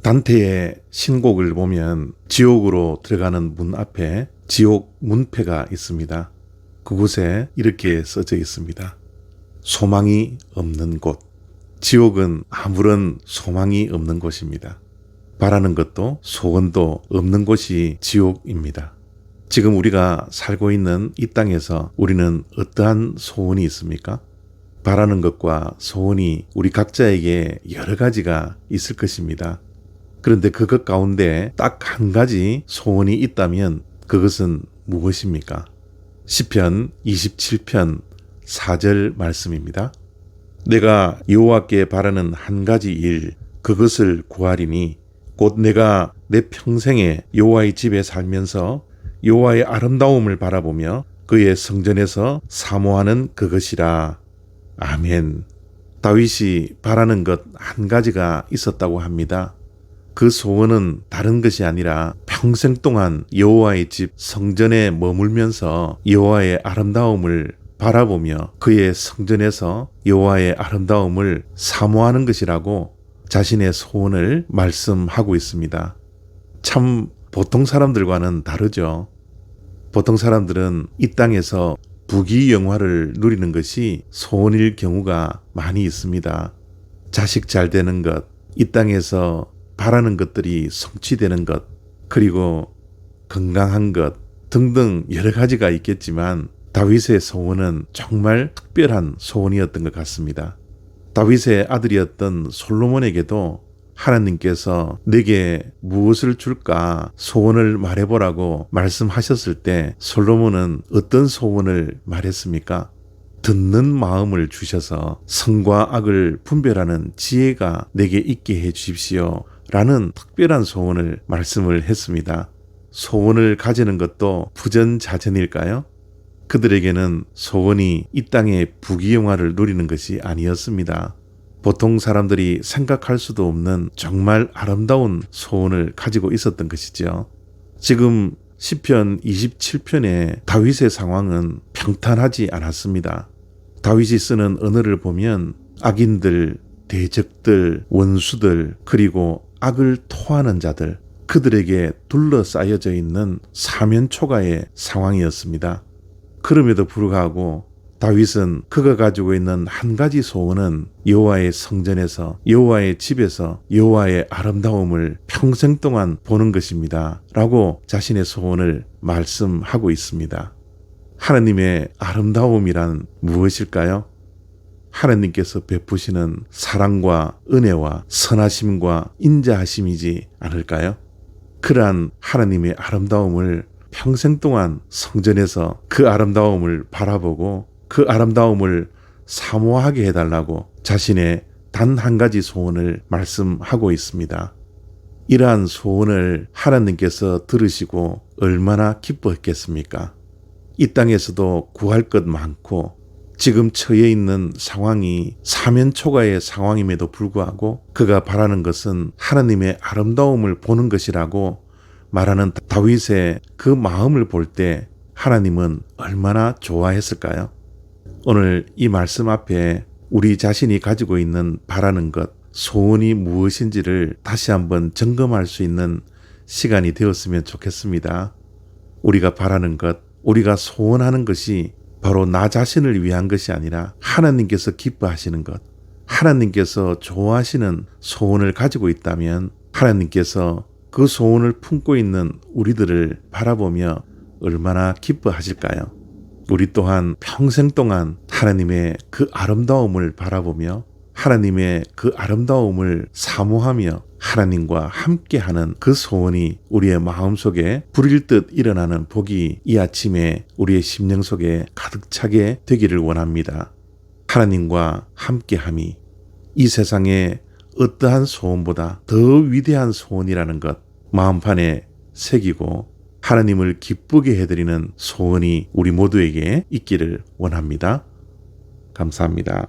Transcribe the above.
단테의 신곡을 보면 지옥으로 들어가는 문 앞에 지옥 문패가 있습니다. 그곳에 이렇게 써져 있습니다. 소망이 없는 곳. 지옥은 아무런 소망이 없는 곳입니다. 바라는 것도 소원도 없는 곳이 지옥입니다. 지금 우리가 살고 있는 이 땅에서 우리는 어떠한 소원이 있습니까? 바라는 것과 소원이 우리 각자에게 여러 가지가 있을 것입니다. 그런데 그것 가운데 딱 한 가지 소원이 있다면 그것은 무엇입니까? 시편 27편 4절 말씀입니다. 내가 여호와께 바라는 한 가지 일, 그것을 구하리니 곧 내가 내 평생에 여호와의 집에 살면서 여호와의 아름다움을 바라보며 그의 성전에서 사모하는 그것이라. 아멘. 다윗이 바라는 것 한 가지가 있었다고 합니다. 그 소원은 다른 것이 아니라 평생 동안 여호와의 집 성전에 머물면서 여호와의 아름다움을 바라보며 그의 성전에서 여호와의 아름다움을 사모하는 것이라고 자신의 소원을 말씀하고 있습니다. 참 보통 사람들과는 다르죠. 보통 사람들은 이 땅에서 부귀영화를 누리는 것이 소원일 경우가 많이 있습니다. 자식 잘 되는 것, 이 땅에서 바라는 것들이 성취되는 것, 그리고 건강한 것 등등 여러 가지가 있겠지만 다윗의 소원은 정말 특별한 소원이었던 것 같습니다. 다윗의 아들이었던 솔로몬에게도 하나님께서 내게 무엇을 줄까 소원을 말해보라고 말씀하셨을 때 솔로몬은 어떤 소원을 말했습니까? 듣는 마음을 주셔서 선과 악을 분별하는 지혜가 내게 있게 해 주십시오 라는 특별한 소원을 말씀을 했습니다. 소원을 가지는 것도 부전자전일까요? 그들에게는 소원이 이 땅의 부귀영화를 누리는 것이 아니었습니다. 보통 사람들이 생각할 수도 없는 정말 아름다운 소원을 가지고 있었던 것이죠. 지금 시편 27편의 다윗의 상황은 평탄하지 않았습니다. 다윗이 쓰는 언어를 보면 악인들, 대적들, 원수들, 그리고 악을 토하는 자들, 그들에게 둘러싸여져 있는 사면초가의 상황이었습니다. 그럼에도 불구하고 다윗은 그가 가지고 있는 한 가지 소원은 여호와의 성전에서 여호와의 집에서 여호와의 아름다움을 평생 동안 보는 것입니다 라고 자신의 소원을 말씀하고 있습니다. 하나님의 아름다움이란 무엇일까요? 하나님께서 베푸시는 사랑과 은혜와 선하심과 인자하심이지 않을까요? 그러한 하나님의 아름다움을 평생 동안 성전에서 그 아름다움을 바라보고 그 아름다움을 사모하게 해달라고 자신의 단 한 가지 소원을 말씀하고 있습니다. 이러한 소원을 하나님께서 들으시고 얼마나 기뻐했겠습니까? 이 땅에서도 구할 것 많고 지금 처해 있는 상황이 사면초가의 상황임에도 불구하고 그가 바라는 것은 하나님의 아름다움을 보는 것이라고 말하는 다윗의 그 마음을 볼 때 하나님은 얼마나 좋아했을까요? 오늘 이 말씀 앞에 우리 자신이 가지고 있는 바라는 것, 소원이 무엇인지를 다시 한번 점검할 수 있는 시간이 되었으면 좋겠습니다. 우리가 바라는 것, 우리가 소원하는 것이 바로 나 자신을 위한 것이 아니라 하나님께서 기뻐하시는 것, 하나님께서 좋아하시는 소원을 가지고 있다면 하나님께서 그 소원을 품고 있는 우리들을 바라보며 얼마나 기뻐하실까요? 우리 또한 평생 동안 하나님의 그 아름다움을 바라보며 하나님의 그 아름다움을 사모하며 하나님과 함께하는 그 소원이 우리의 마음속에 불일 듯 일어나는 복이 이 아침에 우리의 심령 속에 가득 차게 되기를 원합니다. 하나님과 함께함이 이 세상에 어떠한 소원보다 더 위대한 소원이라는 것 마음판에 새기고 하나님을 기쁘게 해드리는 소원이 우리 모두에게 있기를 원합니다. 감사합니다.